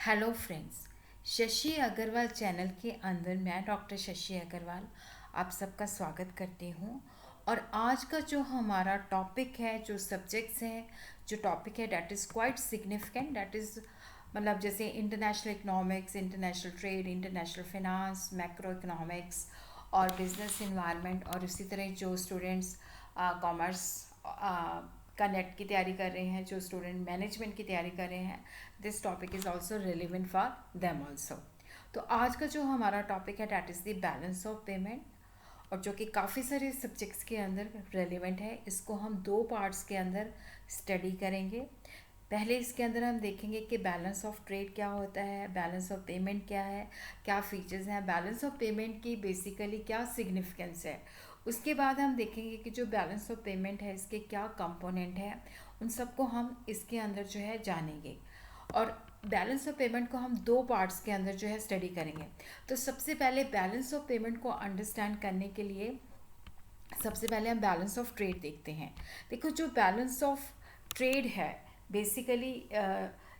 Hello friends. Shashi Agarwal channel के अंदर मैं डॉक्टर शशि अग्रवाल आप सबका स्वागत करती हूँ। और आज का जो हमारा टॉपिक है, जो सब्जेक्ट्स हैं, जो टॉपिक है that is quite significant, that is मतलब जैसे international economics, international trade, international finance, macro economics और बिजनेस इन्वायरमेंट। और इसी तरह जो स्टूडेंट्स कॉमर्स का नेट की तैयारी कर रहे हैं, जो स्टूडेंट मैनेजमेंट की तैयारी कर रहे हैं, this topic is also relevant for them also. तो आज का जो हमारा टॉपिक है that is the balance of payment, और जो कि काफ़ी सारे सब्जेक्ट्स के अंदर रेलिवेंट है। इसको हम दो पार्ट्स के अंदर स्टडी करेंगे। पहले इसके अंदर हम देखेंगे कि बैलेंस ऑफ ट्रेड क्या होता है, बैलेंस ऑफ पेमेंट क्या है, क्या फीचर्स हैं, बैलेंस ऑफ पेमेंट की बेसिकली क्या सिग्निफिकेंस है। उसके बाद हम देखेंगे कि जो बैलेंस ऑफ पेमेंट है इसके क्या कंपोनेंट हैं, उन सबको हम इसके अंदर जो है जानेंगे। और बैलेंस ऑफ पेमेंट को हम दो पार्ट्स के अंदर जो है स्टडी करेंगे। तो सबसे पहले बैलेंस ऑफ पेमेंट को अंडरस्टैंड करने के लिए सबसे पहले हम बैलेंस ऑफ ट्रेड देखते हैं। देखो, जो बैलेंस ऑफ ट्रेड है बेसिकली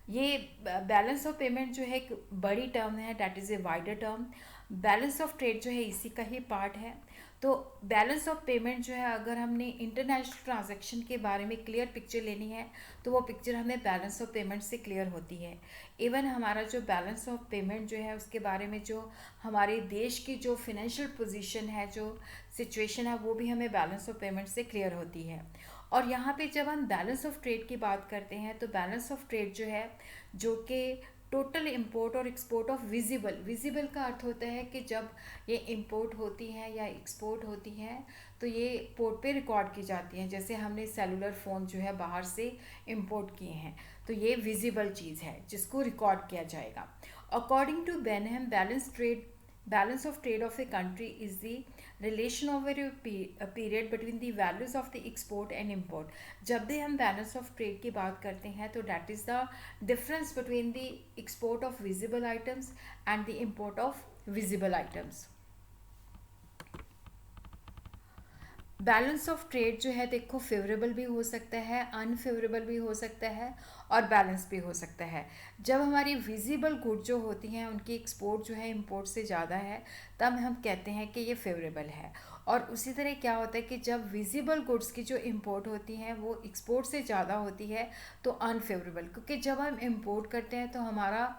ये बैलेंस ऑफ पेमेंट जो है एक बड़ी टर्म है, that is a wider term. Balance of trade जो है इसी का ही पार्ट है। तो बैलेंस ऑफ पेमेंट जो है, अगर हमने इंटरनेशनल ट्रांजैक्शन के बारे में क्लियर पिक्चर लेनी है तो वो पिक्चर हमें बैलेंस ऑफ पेमेंट से क्लियर होती है। इवन हमारा जो बैलेंस ऑफ पेमेंट जो है उसके बारे में जो हमारे देश की जो फिनेंशियल पोजीशन है, जो सिचुएशन है, वो भी हमें बैलेंस ऑफ पेमेंट से क्लियर होती है। और यहाँ पे जब हम बैलेंस ऑफ ट्रेड की बात करते हैं तो बैलेंस ऑफ ट्रेड जो है, जो कि टोटल इंपोर्ट और एक्सपोर्ट ऑफ विजिबल, विजिबल का अर्थ होता है कि जब ये इंपोर्ट होती हैं या एक्सपोर्ट होती हैं तो ये पोर्ट पे रिकॉर्ड की जाती हैं। जैसे हमने सेलुलर फ़ोन जो है बाहर से इंपोर्ट किए हैं, तो ये विजिबल चीज़ है जिसको रिकॉर्ड किया जाएगा। According to Benham, balance of trade of a country is the relation over a period between the values of the export and import। जब भी हम बैलेंस ऑफ ट्रेड की बात करते हैं तो that is the difference between the export of visible items and the import of visible items. Balance of trade जो है, देखो, फेवरेबल भी हो सकता है, अनफेवरेबल भी हो सकता है और बैलेंस भी हो सकता है। जब हमारी विजिबल गुड जो होती हैं उनकी एक्सपोर्ट जो है इंपोर्ट से ज़्यादा है, तब हम कहते हैं कि ये फेवरेबल है। और उसी तरह क्या होता है कि जब विजिबल गुड्स की जो इंपोर्ट होती हैं वो एक्सपोर्ट से ज़्यादा होती है तो अनफेवरेबल, क्योंकि जब हम इंपोर्ट करते हैं तो हमारा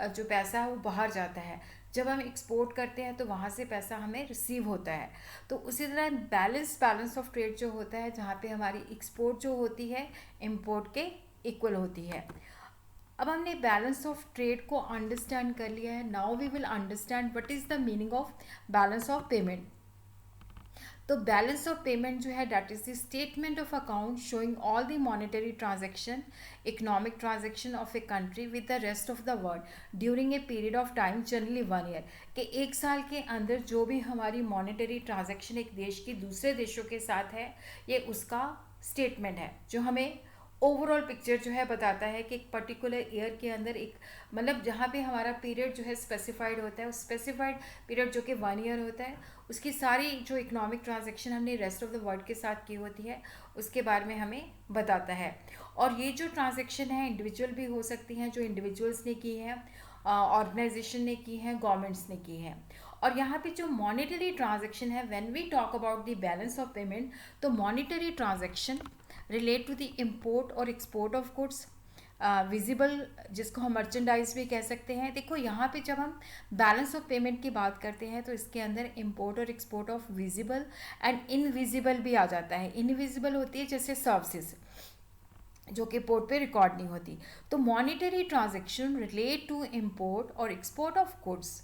जो पैसा है वो बाहर जाता है, जब हम एक्सपोर्ट करते हैं तो वहाँ से पैसा हमें रिसीव होता है। तो उसी तरह बैलेंस ऑफ ट्रेड जो होता है, जहाँ पे हमारी एक्सपोर्ट जो होती है इंपोर्ट के इक्वल होती है। अब हमने बैलेंस ऑफ ट्रेड को अंडरस्टैंड कर लिया है। Now we will understand what is the meaning of balance of payment. तो बैलेंस ऑफ पेमेंट जो है that is the statement of account showing all the monetary transaction, economic transaction of a country with the rest of the world during a period of time, generally 1 year. कि एक साल के अंदर जो भी हमारी मॉनेटरी ट्रांजेक्शन एक देश की दूसरे देशों के साथ है, ये उसका स्टेटमेंट है जो हमें ओवरऑल पिक्चर जो है बताता है कि एक पर्टिकुलर ईयर के अंदर एक मतलब जहाँ पे हमारा पीरियड जो है स्पेसिफाइड होता है, उस स्पेसिफाइड पीरियड जो कि 1 ईयर होता है, उसकी सारी जो इकोनॉमिक ट्रांजैक्शन हमने रेस्ट ऑफ द वर्ल्ड के साथ की होती है उसके बारे में हमें बताता है। और ये जो ट्रांजैक्शन है इंडिविजुअल भी हो सकती हैं, जो इंडिविजुअल्स ने की हैं, ऑर्गेनाइजेशन ने की हैं, गवर्नमेंट्स ने की हैं। और यहाँ पे जो मॉनेटरी ट्रांजैक्शन है, when we talk about the balance of payment, तो monetary transaction relate to the import और एक्सपोर्ट ऑफ गुड्स, विजिबल जिसको हम मर्चेंडाइज भी कह सकते हैं। देखो, यहाँ पे जब हम बैलेंस ऑफ पेमेंट की बात करते हैं तो इसके अंदर इम्पोर्ट और export of visible and invisible भी आ जाता है। इनविजिबल होती है जैसे सर्विसेज जो कि पोर्ट पे रिकॉर्ड नहीं होती। तो monetary transaction relate to import और export of goods,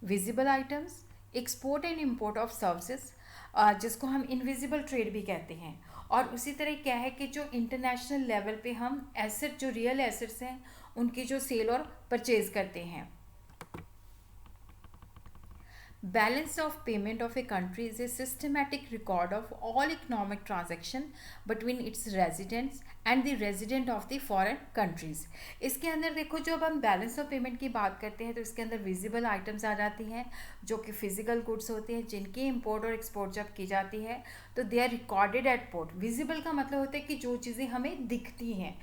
visible items, export and import of services, जिसको हम इनविजिबल ट्रेड भी कहते हैं। और उसी तरह क्या है कि जो इंटरनेशनल लेवल पे हम एसेट, जो रियल एसेट्स हैं, उनकी जो सेल और परचेज करते हैं। Balance of payment of a country is a systematic record of all economic transaction between its residents and the resident of the foreign countries। इसके अंदर देखो, जब हम बैलेंस ऑफ पेमेंट की बात करते हैं तो इसके अंदर विजिबल आइटम्स आ जाती हैं जो कि फिजिकल गुड्स होते हैं, जिनकी इंपोर्ट और एक्सपोर्ट जब की जाती है तो they are recorded at port. Visible का मतलब होता है कि जो चीज़ें हमें दिखती हैं,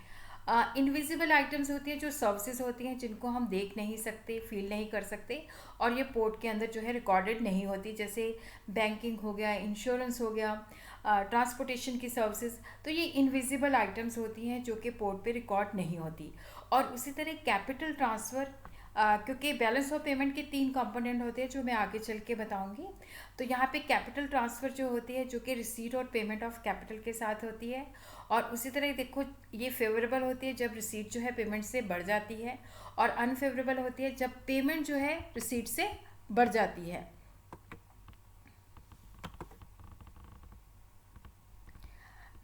इनविजिबल आइटम्स होती हैं, जो सर्विसेज होती हैं जिनको हम देख नहीं सकते, फील नहीं कर सकते, और ये पोर्ट के अंदर जो है रिकॉर्डेड नहीं होती, जैसे बैंकिंग हो गया, इंश्योरेंस हो गया, ट्रांसपोर्टेशन की सर्विसेज। तो ये इनविजिबल आइटम्स होती हैं जो कि पोर्ट पे रिकॉर्ड नहीं होती। और उसी तरह कैपिटल ट्रांसफ़र, क्योंकि बैलेंस ऑफ पेमेंट के 3 कंपोनेंट होते हैं जो मैं आगे चल के बताऊंगी। तो यहाँ पे कैपिटल ट्रांसफ़र जो होती है, जो कि रिसीट और पेमेंट ऑफ कैपिटल के साथ होती है। और उसी तरह देखो, ये फेवरेबल होती है जब रिसीट जो है पेमेंट से बढ़ जाती है, और अनफेवरेबल होती है जब पेमेंट जो है रिसीट से बढ़ जाती है।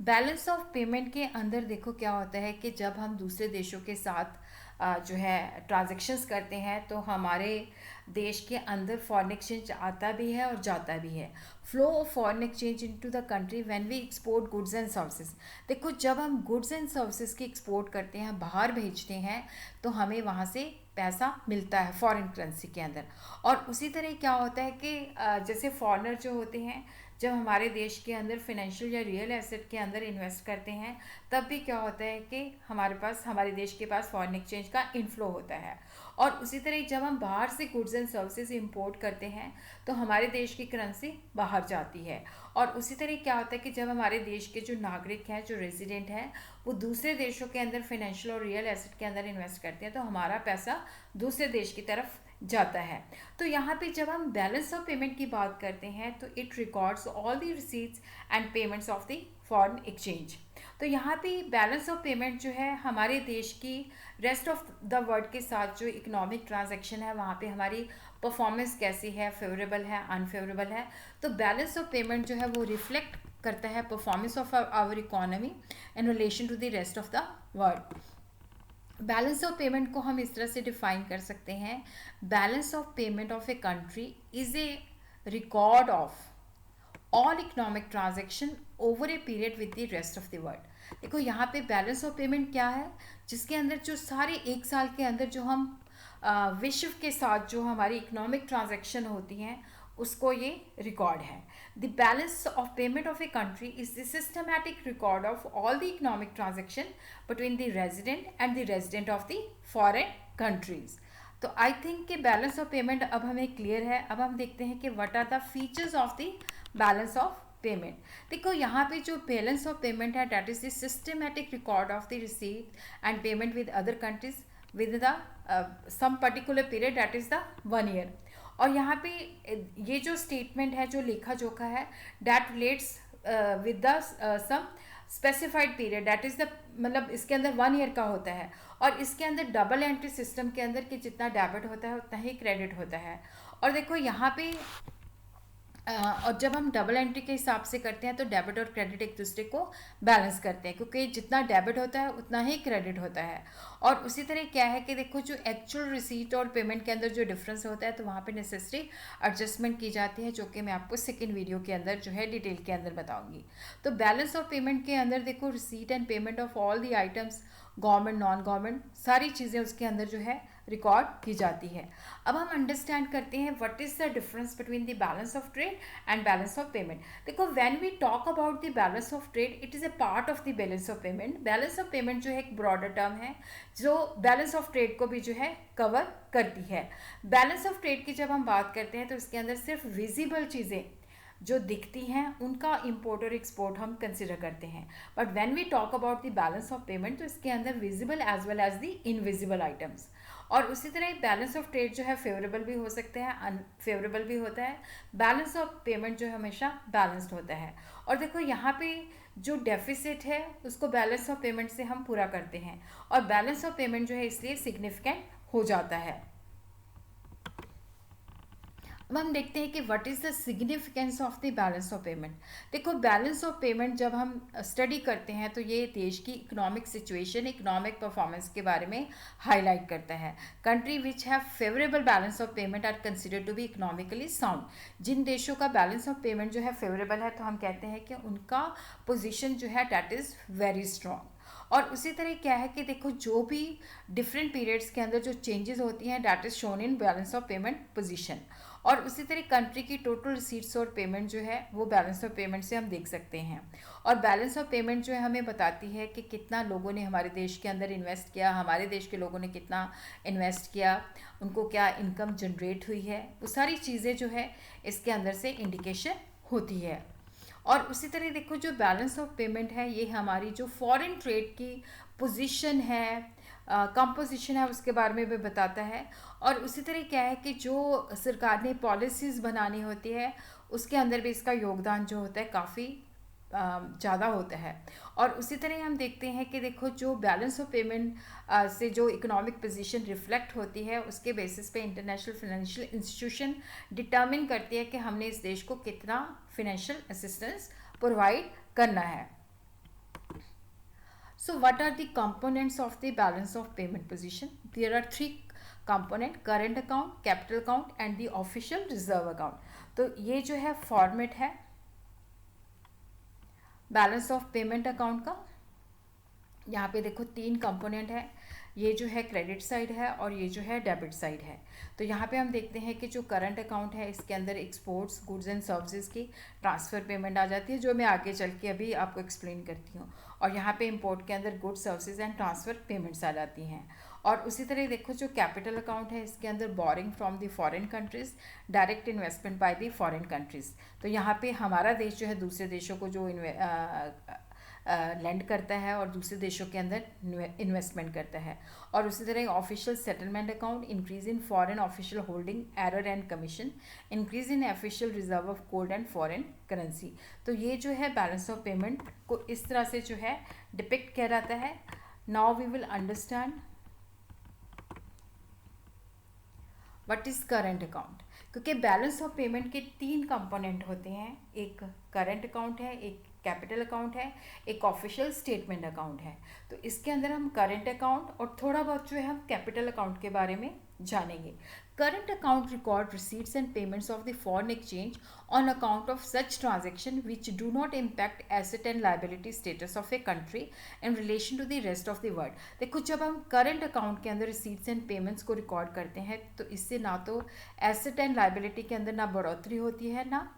बैलेंस ऑफ पेमेंट के अंदर देखो क्या होता है कि जब हम दूसरे देशों के साथ जो है ट्रांजैक्शंस करते हैं, तो हमारे देश के अंदर फॉरेन एक्सचेंज आता भी है और जाता भी है। Flow of foreign exchange into the country when we export goods and services. देखो, जब हम गुड्स एंड सर्विसेज की एक्सपोर्ट करते हैं, बाहर भेजते हैं, तो हमें वहाँ से पैसा मिलता है फॉरेन करेंसी के अंदर। और उसी तरह क्या होता है कि जैसे फॉरेनर जो होते हैं, जब हमारे देश के अंदर फिनेंशियल या रियल एसेट के अंदर इन्वेस्ट करते हैं, तब भी क्या होता है कि हमारे देश के पास फॉरेन एक्सचेंज का इनफ्लो होता है। और उसी तरह जब हम बाहर से गुड्स एंड सर्विसेज इंपोर्ट करते हैं, तो हमारे देश की करेंसी बाहर जाती है। और उसी तरह क्या होता है कि जब हमारे देश के जो नागरिक हैं, जो रेजिडेंट हैं, वो दूसरे देशों के अंदर फिनेंशियल और रियल एसेट के अंदर इन्वेस्ट करते हैं, तो हमारा पैसा दूसरे देश की तरफ जाता है। तो यहाँ पे जब हम बैलेंस ऑफ पेमेंट की बात करते हैं, तो it records all the receipts and payments of the foreign exchange. तो यहाँ पे बैलेंस ऑफ पेमेंट जो है, हमारे देश की रेस्ट ऑफ द वर्ल्ड के साथ जो इकोनॉमिक ट्रांजैक्शन है, वहाँ पे हमारी परफॉर्मेंस कैसी है, फेवरेबल है, अनफेवरेबल है। तो बैलेंस ऑफ पेमेंट जो है वो रिफ्लेक्ट करता है performance of our economy in relation to the rest of the world. Balance of payment को हम इस तरह से डिफाइन कर सकते हैं: balance of payment of a country is a record of all economic transaction over a period with the rest of the world. देखो, यहाँ पे बैलेंस ऑफ पेमेंट क्या है, जिसके अंदर जो सारे एक साल के अंदर जो हम विश्व के साथ जो हमारी इकोनॉमिक ट्रांजेक्शन होती हैं, उसको ये रिकॉर्ड है। The balance of payment of a country is the systematic record of all the economic transaction between the resident and the resident of the foreign countries. तो आई थिंक कि balance of payment अब हमें clear है। अब हम देखते हैं कि what are the features of the balance of payment. देखो, यहाँ पे जो बैलेंस ऑफ पेमेंट है, that is the systematic record of the receipt and payment with other countries with the some particular period, that is the 1 year. और यहाँ पे ये जो स्टेटमेंट है, जो लेखा जोखा है, that relates with the some specified period, that is the, मतलब इसके अंदर 1 ईयर का होता है। और इसके अंदर डबल एंट्री सिस्टम के अंदर कि जितना डेबिट होता है उतना ही क्रेडिट होता है। और देखो यहाँ पे और जब हम डबल एंट्री के हिसाब से करते हैं, तो डेबिट और क्रेडिट एक दूसरे को बैलेंस करते हैं, क्योंकि जितना डेबिट होता है उतना ही क्रेडिट होता है। और उसी तरह क्या है कि देखो, जो एक्चुअल रिसीट और पेमेंट के अंदर जो डिफरेंस होता है, तो वहाँ पे नेसेसरी एडजस्टमेंट की जाती है, जो कि मैं आपको सेकेंड वीडियो के अंदर जो है डिटेल के अंदर बताऊँगी। तो बैलेंस ऑफ पेमेंट के अंदर देखो, receipt and payment of all the items, government, non government, सारी चीज़ें उसके अंदर जो है रिकॉर्ड की जाती है। अब हम अंडरस्टैंड करते हैं what is the difference between the balance of trade and balance of payment. देखो, when we talk about the balance of trade, it is a part of the balance of payment. Balance of payment जो है एक broader term है, जो balance of trade को भी जो है कवर करती है। बैलेंस ऑफ ट्रेड की जब हम बात करते हैं, तो इसके अंदर सिर्फ विजिबल चीज़ें जो दिखती हैं, उनका इंपोर्ट और एक्सपोर्ट हम कंसिडर करते हैं। But when we talk about the balance of payment, तो इसके अंदर visible as well as the invisible items. और उसी तरह बैलेंस ऑफ ट्रेड जो है फेवरेबल भी हो सकते हैं, अनफेवरेबल भी होता है। बैलेंस ऑफ पेमेंट जो है हमेशा बैलेंस्ड होता है। और देखो, यहाँ पे जो डेफिसिट है, उसको बैलेंस ऑफ पेमेंट से हम पूरा करते हैं, और बैलेंस ऑफ पेमेंट जो है इसलिए सिग्निफिकेंट हो जाता है। अब हम देखते हैं कि what is the significance of the balance of payment. देखो, बैलेंस ऑफ पेमेंट जब हम स्टडी करते हैं, तो ये देश की इकोनॉमिक सिचुएशन, इकोनॉमिक परफॉर्मेंस के बारे में हाईलाइट करता है। Country which have favourable balance of payment are considered to be economically sound. जिन देशों का बैलेंस ऑफ पेमेंट जो है फेवरेबल है, तो हम कहते हैं कि उनका पोजिशन जो है डैट इज़ वेरी स्ट्रॉन्ग। और उसी तरह क्या है कि देखो, जो भी डिफरेंट पीरियड्स के अंदर जो चेंजेस होती हैं, that is shown in balance of payment position. और उसी तरह कंट्री की टोटल रिसीट्स और पेमेंट जो है वो बैलेंस ऑफ पेमेंट से हम देख सकते हैं। और बैलेंस ऑफ पेमेंट जो है हमें बताती है कि कितना लोगों ने हमारे देश के अंदर इन्वेस्ट किया, हमारे देश के लोगों ने कितना इन्वेस्ट किया, उनको क्या इनकम जनरेट हुई है, वो सारी चीज़ें जो है इसके अंदर से इंडिकेशन होती है। और उसी तरह देखो जो बैलेंस ऑफ पेमेंट है ये हमारी जो फॉरेन ट्रेड की पोजीशन है, कंपोजिशन है, उसके बारे में भी बताता है। और उसी तरह क्या है कि जो सरकार ने पॉलिसीज़ बनानी होती है उसके अंदर भी इसका योगदान जो होता है काफ़ी ज़्यादा होता है। और उसी तरह हम देखते हैं कि देखो जो बैलेंस ऑफ पेमेंट से जो इकोनॉमिक पोजीशन रिफ्लेक्ट होती है उसके बेसिस पे इंटरनेशनल फाइनेंशियल इंस्टीट्यूशन डिटर्मिन करती है कि हमने इस देश को कितना फाइनेंशियल असिस्टेंस प्रोवाइड करना है। So what are the components of the balance of payment position? There are three component: current account, capital account and the official reserve account. तो ये जो है फॉर्मेट है बैलेंस ऑफ पेमेंट अकाउंट का। यहाँ पे देखो तीन कंपोनेंट है, ये जो है क्रेडिट साइड है और ये जो है डेबिट साइड है। तो यहाँ पे हम देखते हैं कि जो करंट अकाउंट है इसके अंदर एक्सपोर्ट्स, गुड्स एंड सर्विसेज की ट्रांसफ़र पेमेंट आ जाती है, जो मैं आगे चल के अभी आपको एक्सप्लेन करती हूँ। और यहाँ पे इंपोर्ट के अंदर goods, services and transfer payments आ जाती हैं। और उसी तरह देखो जो कैपिटल अकाउंट है इसके अंदर boring from the foreign countries, direct investment by the foreign countries. तो यहाँ पे हमारा देश जो है दूसरे देशों को जो लैंड करता है और दूसरे देशों के अंदर इन्वेस्टमेंट करता है। और उसी तरह official settlement account, increase in foreign official holding, error and commission, increase in official reserve of gold and foreign currency. तो ये जो है बैलेंस ऑफ पेमेंट को इस तरह से जो है डिपिक्ट किया जाता है। Now we will understand what is current account. क्योंकि बैलेंस ऑफ पेमेंट के तीन कंपोनेंट होते हैं, एक करंट अकाउंट है, एक कैपिटल अकाउंट है, एक ऑफिशियल स्टेटमेंट अकाउंट है। तो इसके अंदर हम करंट अकाउंट और थोड़ा बहुत जो है हम कैपिटल अकाउंट के बारे में जानेंगे। Current account record receipts and payments of the foreign exchange on account of such transaction which do not impact asset and liability status of a country in relation to the rest of the world। देखो जब हम current account के अंदर receipts and payments को record करते हैं तो इससे ना तो एसेट एंड लाइबिलिटी के अंदर ना बढ़ोतरी होती है ना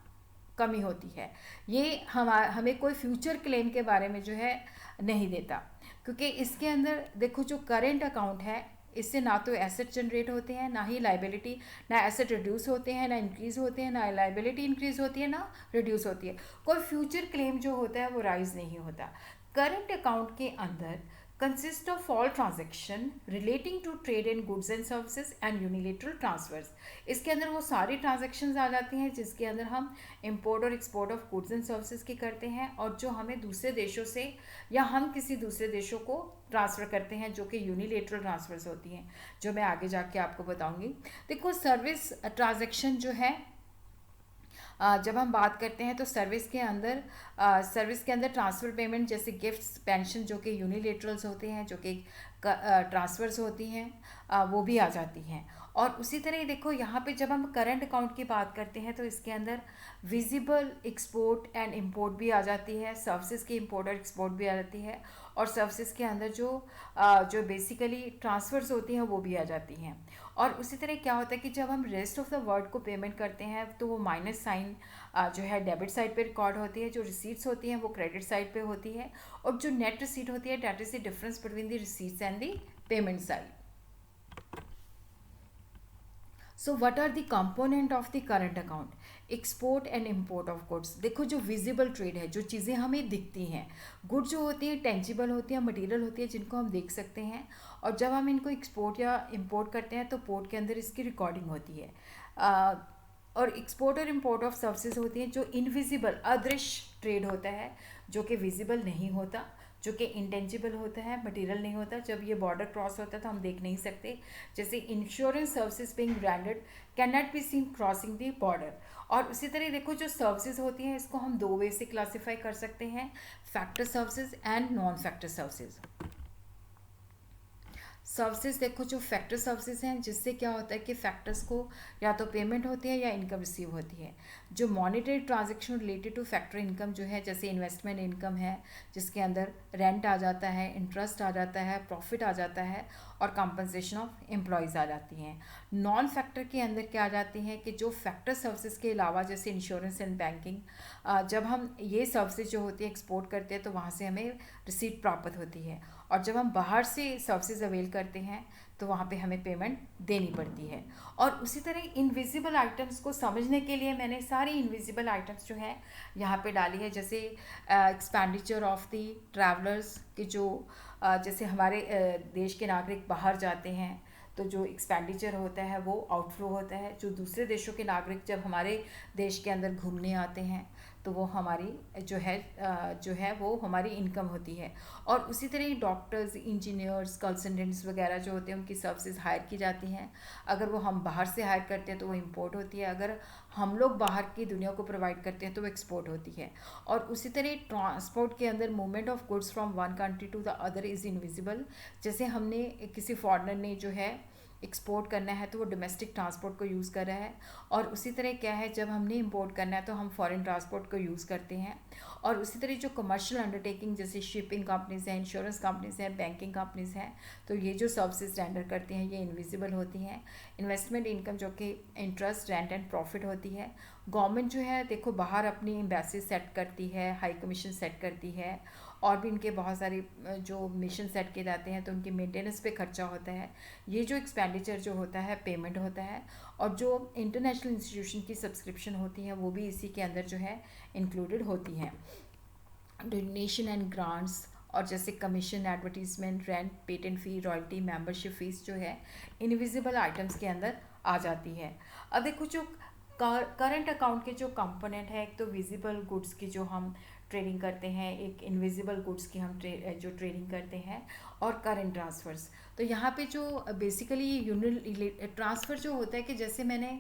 कमी होती है। ये हमें कोई फ्यूचर क्लेम के बारे में जो है नहीं देता, क्योंकि इसके अंदर देखो जो करेंट अकाउंट है इससे ना तो एसेट जनरेट होते हैं ना ही लाइबिलिटी, ना एसेट रिड्यूस होते हैं ना इंक्रीज़ होते हैं, ना लाइबिलिटी इंक्रीज़ होती है ना रिड्यूस होती है। कोई फ्यूचर क्लेम जो होता है वो राइज नहीं होता। करंट अकाउंट के अंदर consist of all transaction relating to trade in goods and services and unilateral transfers। इसके अंदर वो सारी ट्रांजेक्शन्स आ जाती हैं जिसके अंदर हम इंपोर्ट और export of goods and services की करते हैं और जो हमें दूसरे देशों से या हम किसी दूसरे देशों को ट्रांसफ़र करते हैं, जो कि यूनिलेटरल ट्रांसफर्स होती हैं, जो मैं आगे जाके आपको बताऊंगी। देखो सर्विस ट्रांजेक्शन जो है जब हम बात करते हैं तो सर्विस के अंदर ट्रांसफ़र पेमेंट जैसे गिफ्ट्स, पेंशन जो कि यूनिलेटरल्स होते हैं, जो कि ट्रांसफ़र्स होती हैं, वो भी आ जाती हैं। और उसी तरह देखो यहाँ पे जब हम करंट अकाउंट की बात करते हैं तो इसके अंदर विजिबल एक्सपोर्ट एंड इंपोर्ट भी आ जाती है, सर्विसेज की इंपोर्ट और एक्सपोर्ट भी आ जाती है, और सर्विसेज के अंदर जो बेसिकली ट्रांसफ़र्स होती हैं वो भी आ जाती हैं। और उसी तरह क्या होता है कि जब हम रेस्ट ऑफ द वर्ल्ड को पेमेंट करते हैं तो वो माइनस साइन जो है डेबिट साइड पे रिकॉर्ड होती है, जो रिसीट्स होती हैं वो क्रेडिट साइड पे होती है, और जो नेट रिसीट होती है that is the difference between the receipts and the payment side. So what are the component of the current account? Export and import of goods. देखो जो विजिबल ट्रेड है, जो चीज़ें हमें दिखती हैं, गुड्स जो होती हैं टेंजिबल होती हैं, मटेरियल होती है जिनको हम देख सकते हैं, और जब हम इनको एक्सपोर्ट या इंपोर्ट करते हैं तो पोर्ट के अंदर इसकी रिकॉर्डिंग होती है। और एक्सपोर्ट और इंपोर्ट ऑफ सर्विसेज होती हैं जो इनविजिबल, अदृश्य ट्रेड होता है, जो कि विजिबल नहीं होता, जो कि इंटेंजिबल होता है, मटेरियल नहीं होता। जब ये बॉर्डर क्रॉस होता है तो हम देख नहीं सकते, जैसे insurance services being branded can not be seen crossing the border. और उसी तरह देखो जो सर्विसेज होती हैं इसको हम दो वे से क्लासीफाई कर सकते हैं, factor services and non factor services. Services देखो, जो फैक्टर सर्विसेज हैं, जिससे क्या होता है कि फैक्टर्स को या तो पेमेंट होती है या इनकम रिसीव होती है। जो monetary transaction related two factor income जो है, जैसे इन्वेस्टमेंट इनकम है, जिसके अंदर रेंट आ जाता है, इंटरेस्ट आ जाता है, प्रॉफिट आ जाता है और कंपनसेशन ऑफ एम्प्लॉयज़ आ जाती हैं। नॉन फैक्टर के अंदर क्या आ जाती हैं कि जो फैक्टर सर्विसेज के अलावा, जैसे इंश्योरेंस एंड बैंकिंग, जब हम ये सर्विसेज जो होती है एक्सपोर्ट करते हैं तो वहाँ से हमें रिसीट प्राप्त होती है, और जब हम बाहर से सर्विसेज अवेल करते हैं तो वहाँ पे हमें पेमेंट देनी पड़ती है। और उसी तरह इनविजिबल आइटम्स को समझने के लिए मैंने सारी इनविजिबल आइटम्स जो है यहाँ पे डाली है, जैसे एक्सपेंडिचर ऑफ द ट्रैवलर्स कि जो जैसे हमारे देश के नागरिक बाहर जाते हैं तो जो एक्सपेंडिचर होता है वो आउटफ्लो होता है। जो दूसरे देशों के नागरिक जब हमारे देश के अंदर घूमने आते हैं तो वो हमारी जो है वो हमारी इनकम होती है। और उसी तरह डॉक्टर्स, इंजीनियर्स, कंसल्टेंट्स वगैरह जो होते हैं उनकी सर्विसेज हायर की जाती हैं। अगर वो हम बाहर से हायर करते हैं तो वो इंपोर्ट होती है, अगर हम लोग बाहर की दुनिया को प्रोवाइड करते हैं तो वो एक्सपोर्ट होती है। और उसी तरह ट्रांसपोर्ट के अंदर movement of goods from one country to the other is invisible. जैसे हमने किसी फॉरेनर ने जो है एक्सपोर्ट करना है तो वो डोमेस्टिक ट्रांसपोर्ट को यूज़ कर रहा है, और उसी तरह क्या है, जब हमने इंपोर्ट करना है तो हम फॉरेन ट्रांसपोर्ट को यूज़ करते हैं। और उसी तरह जो कमर्शियल अंडरटेकिंग जैसे शिपिंग कंपनीज हैं, इंश्योरेंस कंपनीज हैं, बैंकिंग कंपनीज हैं, तो ये जो सर्विसेज रेंडर करती हैं ये इनविजिबल होती हैं। इन्वेस्टमेंट इनकम जो कि इंटरेस्ट, रेंट एंड प्रॉफिट होती है। गवर्नमेंट जो है देखो बाहर अपनी एम्बेसी सेट करती है, हाई कमीशन सेट करती है, और भी इनके बहुत सारे जो मिशन सेट किए जाते हैं तो उनके मेंटेनेंस पे खर्चा होता है। ये जो एक्सपेंडिचर जो होता है पेमेंट होता है, और जो इंटरनेशनल इंस्टीट्यूशन की सब्सक्रिप्शन होती है वो भी इसी के अंदर जो है इंक्लूडेड होती हैं। डोनेशन एंड ग्रांट्स, और जैसे कमीशन, एडवर्टीजमेंट, रेंट, पेटेंट फ़ी, रॉयल्टी, मेंबरशिप फीस जो है इनविजिबल आइटम्स के अंदर आ जाती है। अब देखो जो करंट अकाउंट के जो कंपोनेंट है, एक तो विजिबल गुड्स की जो हम ट्रेडिंग करते हैं, एक इनविजिबल गुड्स की हम जो ट्रेडिंग करते हैं, और करंट ट्रांसफ़र्स। तो यहाँ पे जो बेसिकली यूनिट ट्रांसफ़र जो होता है कि जैसे मैंने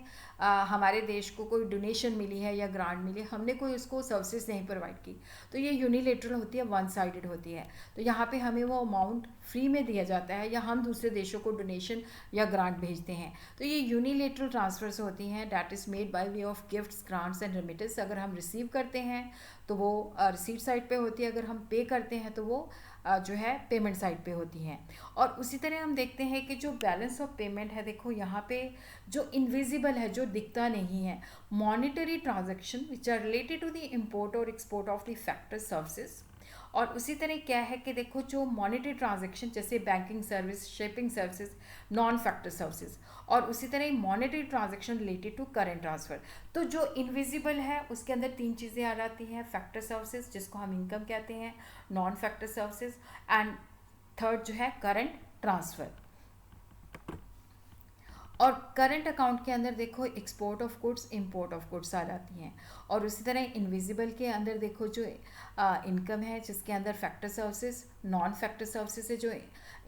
हमारे देश को कोई डोनेशन मिली है या ग्रांट मिली, हमने कोई उसको सर्विसेज नहीं प्रोवाइड की, तो ये यूनिलेटरल होती है, वन साइडेड होती है। तो यहाँ पे हमें वो अमाउंट फ्री में दिया जाता है या हम दूसरे देशों को डोनेशन या ग्रांट भेजते हैं, तो ये यूनिलेटरल ट्रांसफ़र्स होती हैं, that is made by way of gifts, grants and remittance. अगर हम रिसीव करते हैं तो वो रिसीट साइड पे होती है, अगर हम पे करते हैं तो वो जो है पेमेंट साइड पे होती हैं। और उसी तरह हम देखते हैं कि जो बैलेंस ऑफ पेमेंट है, देखो यहाँ पे जो इनविजिबल है, जो दिखता नहीं है, monetary transaction which are related to the import और export of the factor services. और उसी तरह क्या है कि देखो जो मॉनिटरी ट्रांजैक्शन जैसे banking service, shipping services, non factor services, और उसी तरह monetary transaction related to current transfer. तो जो इनविजिबल है उसके अंदर तीन चीज़ें आ जाती हैं, फैक्टर सर्विसेज जिसको हम इनकम कहते हैं, non factor services, and third जो है करंट ट्रांसफ़र। और करंट अकाउंट के अंदर देखो export of goods, import of goods आ जाती हैं। और उसी तरह इनविजिबल के अंदर देखो जो इनकम है जिसके अंदर factor services, non factor services से जो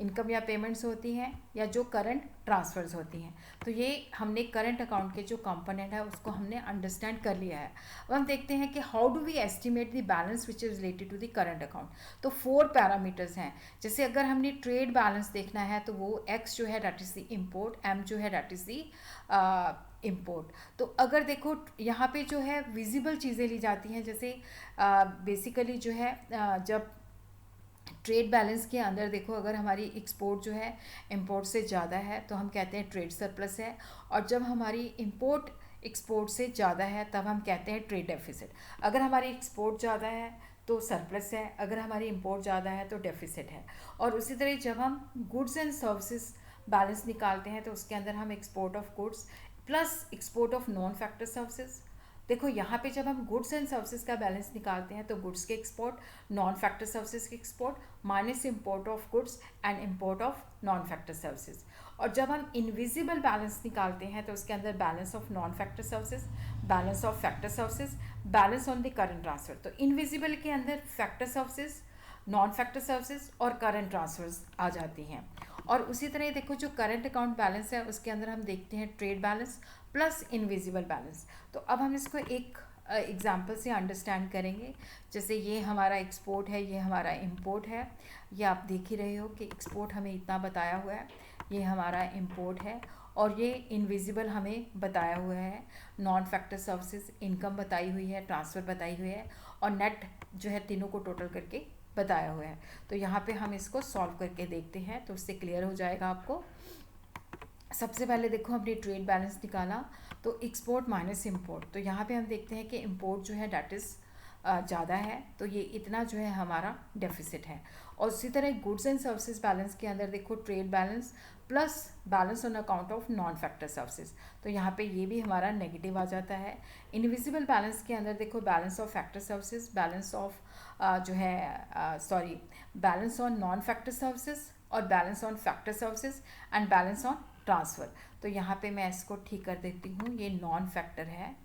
इनकम या पेमेंट्स होती हैं, या जो करंट ट्रांसफ़र्स होती हैं। तो ये हमने करंट अकाउंट के जो कंपोनेंट है उसको हमने अंडरस्टैंड कर लिया है। अब हम देखते हैं कि how do we estimate the balance which is related to the current account. तो 4 पैरामीटर्स हैं। जैसे अगर हमने ट्रेड बैलेंस देखना है तो वो एक्स जो है that is the import, M जो है डैट इज़ द इम्पोर्ट। तो अगर देखो यहाँ पे जो है विजिबल चीज़ें ली जाती हैं, जैसे बेसिकली जो है जब ट्रेड बैलेंस के अंदर देखो अगर हमारी एक्सपोर्ट जो है इंपोर्ट से ज़्यादा है तो हम कहते हैं ट्रेड सरप्लस है, और जब हमारी इंपोर्ट एक्सपोर्ट से ज़्यादा है तब हम कहते हैं ट्रेड डेफिसिट। अगर हमारी एक्सपोर्ट ज़्यादा है तो सरप्लस है, अगर हमारी इंपोर्ट ज़्यादा है तो डेफिसिट है। और उसी तरह जब हम गुड्स एंड सर्विसेज बैलेंस निकालते हैं तो उसके अंदर हम export of goods plus export of non factor services. देखो यहाँ पे जब हम गुड्स एंड सर्विसेज का बैलेंस निकालते हैं तो गुड्स के एक्सपोर्ट, नॉन फैक्टर सर्विसेज के export, minus import of goods and import of non factor services. और जब हम इनविजिबल बैलेंस निकालते हैं तो उसके अंदर balance of non factor services, balance of factor services, balance on the current transfer. तो इनविजिबल के अंदर factor services, non factor services और करंट ट्रांसफर्स आ जाती हैं। और उसी तरह देखो जो करंट अकाउंट बैलेंस है उसके अंदर हम देखते हैं trade balance plus invisible balance. तो अब हम इसको एक एग्जाम्पल से अंडरस्टैंड करेंगे। जैसे ये हमारा एक्सपोर्ट है, ये हमारा इंपोर्ट है। ये आप देख ही रहे हो कि एक्सपोर्ट हमें इतना बताया हुआ है, ये हमारा इंपोर्ट है, और ये इनविजिबल हमें बताया हुआ है। नॉन फैक्टर सर्विसेज इनकम बताई हुई है, ट्रांसफ़र बताई हुई है, और नेट जो है तीनों को टोटल करके बताया हुआ है। तो यहाँ पे हम इसको सॉल्व करके देखते हैं तो उससे क्लियर हो जाएगा आपको। सबसे पहले देखो हमने ट्रेड बैलेंस निकाला, तो एक्सपोर्ट माइनस इंपोर्ट। तो यहाँ पे हम देखते हैं कि इंपोर्ट जो है डैट इज़ ज़्यादा है, तो ये इतना जो है हमारा डेफिसिट है। और उसी तरह गुड्स एंड सर्विसेज बैलेंस के अंदर देखो trade balance plus balance on account of non factor services, तो यहाँ पे ये भी हमारा नेगेटिव आ जाता है। इनविजिबल बैलेंस के अंदर देखो balance of factor services, balance of जो है sorry balance on non factor services, और balance on factor services, and balance on transfer. तो यहाँ पे मैं इसको ठीक कर देती हूँ, ये नॉन फैक्टर है।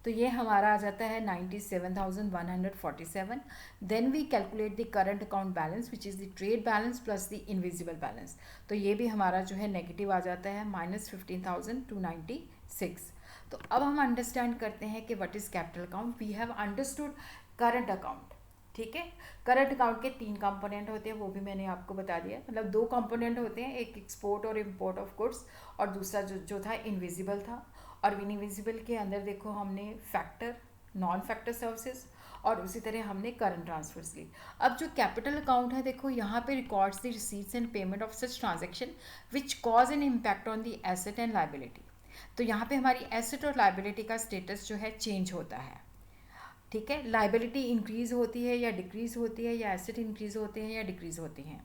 तो ये हमारा आ जाता है 97,147। Then we calculate the current account balance which is the trade balance plus the invisible balance. तो ये भी हमारा जो है नेगेटिव आ जाता है -15,296। तो अब हम अंडरस्टैंड करते हैं कि what is capital account. We have understood current account, ठीक है। करंट अकाउंट के 3 कंपोनेंट होते हैं, वो भी मैंने आपको बता दिया। मतलब 2 कंपोनेंट होते हैं, एक एक्सपोर्ट और इम्पोर्ट ऑफ गुड्स, और दूसरा जो था इनविजिबल था। और इनविजिबल के अंदर देखो हमने फैक्टर, नॉन फैक्टर सर्विसेज, और उसी तरह हमने करंट ट्रांसफर्स ली। अब जो कैपिटल अकाउंट है देखो यहाँ पे records the receipts and payment of such transaction which cause an impact on the asset and liability. तो यहाँ पे हमारी एसेट और लाइबिलिटी का स्टेटस जो है चेंज होता है, ठीक है। लाइबिलिटी इंक्रीज होती है या डिक्रीज होती है, या एसेट इंक्रीज होते हैं या डिक्रीज होते हैं।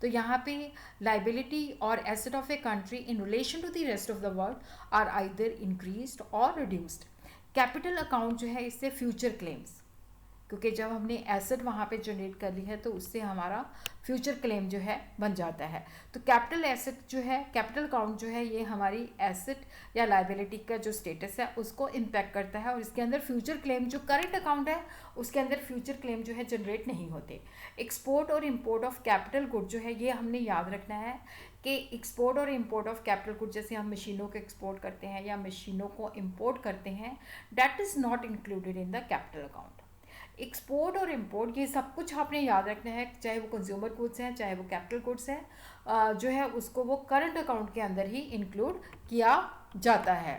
तो यहाँ पे लाइबिलिटी और asset of a country in relation to the rest of the world are either increased और रिड्यूस्ड। कैपिटल अकाउंट जो है इससे फ्यूचर क्लेम्स, क्योंकि जब हमने एसेट वहाँ पे जनरेट कर ली है तो उससे हमारा फ्यूचर क्लेम जो है बन जाता है। तो कैपिटल एसेट जो है, कैपिटल अकाउंट जो है, ये हमारी एसेट या लाइबिलिटी का जो स्टेटस है उसको इम्पैक्ट करता है, और इसके अंदर फ्यूचर क्लेम, जो करंट अकाउंट है उसके अंदर फ्यूचर क्लेम जो है जनरेट नहीं होते। एक्सपोर्ट और इम्पोर्ट ऑफ कैपिटल गुड जो है ये हमने याद रखना है कि एक्सपोर्ट और इम्पोर्ट ऑफ कैपिटल गुड, जैसे हम मशीनों को एक्सपोर्ट करते हैं या मशीनों को इम्पोर्ट करते हैं, that is not included in the capital account. Export और इंपोर्ट ये सब कुछ आपने याद रखना है, चाहे वो कंज्यूमर गुड्स हैं चाहे वो कैपिटल गुड्स हैं, जो है उसको वो करंट अकाउंट के अंदर ही इंक्लूड किया जाता है।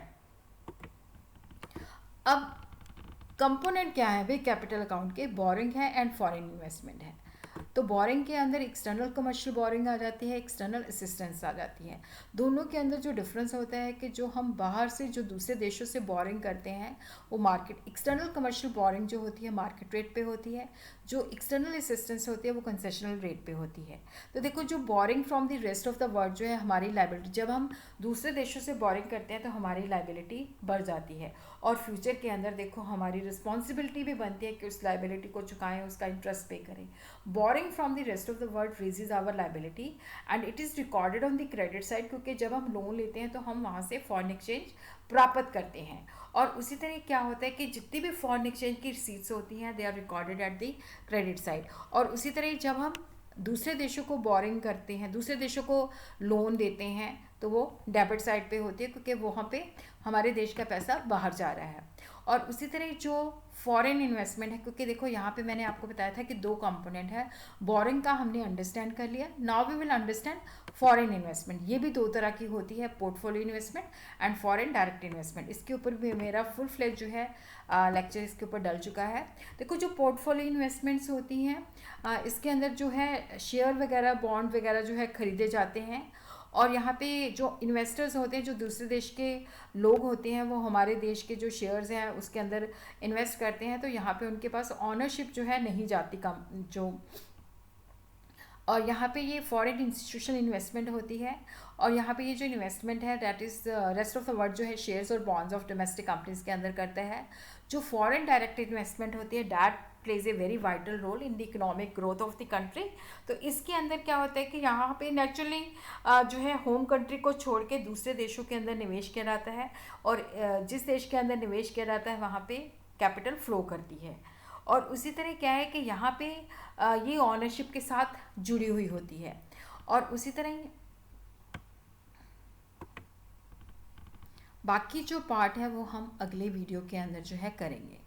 अब कंपोनेंट क्या है भाई कैपिटल अकाउंट के? बोरिंग है एंड फॉरेन इन्वेस्टमेंट है। तो बोरिंग के अंदर एक्सटर्नल कमर्शियल बोरिंग आ जाती है, एक्सटर्नल असिस्टेंस आ जाती है। दोनों के अंदर जो डिफरेंस होता है कि जो हम बाहर से जो दूसरे देशों से बोरिंग करते हैं वो मार्केट, एक्सटर्नल कमर्शियल बोरिंग जो होती है मार्केट रेट पे होती है, जो एक्सटर्नल असिस्टेंस होती है वो कंसेशनल रेट पे होती है। तो देखो जो boring from the rest of the world जो है हमारी लाइबिलिटी, जब हम दूसरे देशों से बोरिंग करते हैं तो हमारी लाइबिलिटी बढ़ जाती है, और फ्यूचर के अंदर देखो हमारी रिस्पॉन्सिबिलिटी भी बनती है कि उस लाइबिलिटी को चुकाएं, उसका इंटरेस्ट पे करें। Borrowing from the rest of the world raises our liability and it is recorded on the credit side, क्योंकि जब हम लोन लेते हैं तो हम वहाँ से फॉरेन एक्सचेंज प्राप्त करते हैं। और उसी तरह क्या होता है कि जितनी भी फॉरेन एक्सचेंज की रिसीट्स होती हैं they are recorded at the credit side. और उसी तरह जब हम दूसरे देशों को बोरिंग करते हैं, दूसरे देशों को लोन देते हैं, तो वो डेबिट साइड पे होती है, क्योंकि वहाँ पे हमारे देश का पैसा बाहर जा रहा है। और उसी तरह जो फॉरेन इन्वेस्टमेंट है, क्योंकि देखो यहाँ पे मैंने आपको बताया था कि 2 कंपोनेंट है, बोरिंग का हमने अंडरस्टैंड कर लिया, now we will understand foreign investment. ये भी 2 तरह की होती है, portfolio investment and foreign direct investment. इसके ऊपर भी मेरा फुल फ्लेज जो है लेक्चर इसके ऊपर डल चुका है। देखो जो पोर्टफोलियो इन्वेस्टमेंट्स होती हैं इसके अंदर जो है शेयर वगैरह, बॉन्ड वगैरह जो है खरीदे जाते हैं, और यहाँ पे जो इन्वेस्टर्स होते हैं, जो दूसरे देश के लोग होते हैं, वो हमारे देश के जो शेयर्स हैं उसके अंदर इन्वेस्ट करते हैं, तो यहाँ पे उनके पास ऑनरशिप जो है नहीं जाती कम जो, और यहाँ पे ये फॉरेन इंस्टीट्यूशनल इन्वेस्टमेंट होती है। और यहाँ पे ये जो इन्वेस्टमेंट है that is rest of the world जो है शेयर्स और बॉन्ड्स ऑफ डोमेस्टिक कंपनीज के अंदर करता है। जो फॉरेन डायरेक्ट इन्वेस्टमेंट होती है that plays a very vital role in the economic growth of the country. तो इसके अंदर क्या होता है कि यहाँ पे नेचुरली जो है होम कंट्री को छोड़ के दूसरे देशों के अंदर निवेश किया जाता है, और जिस देश के अंदर निवेश किया जाता है वहाँ पे कैपिटल फ्लो करती है। और उसी तरह क्या है कि यहाँ पे ये ऑनरशिप के साथ जुड़ी हुई होती है। और उसी तरह बाकी जो पार्ट है वो हम अगले वीडियो के अंदर जो है करेंगे।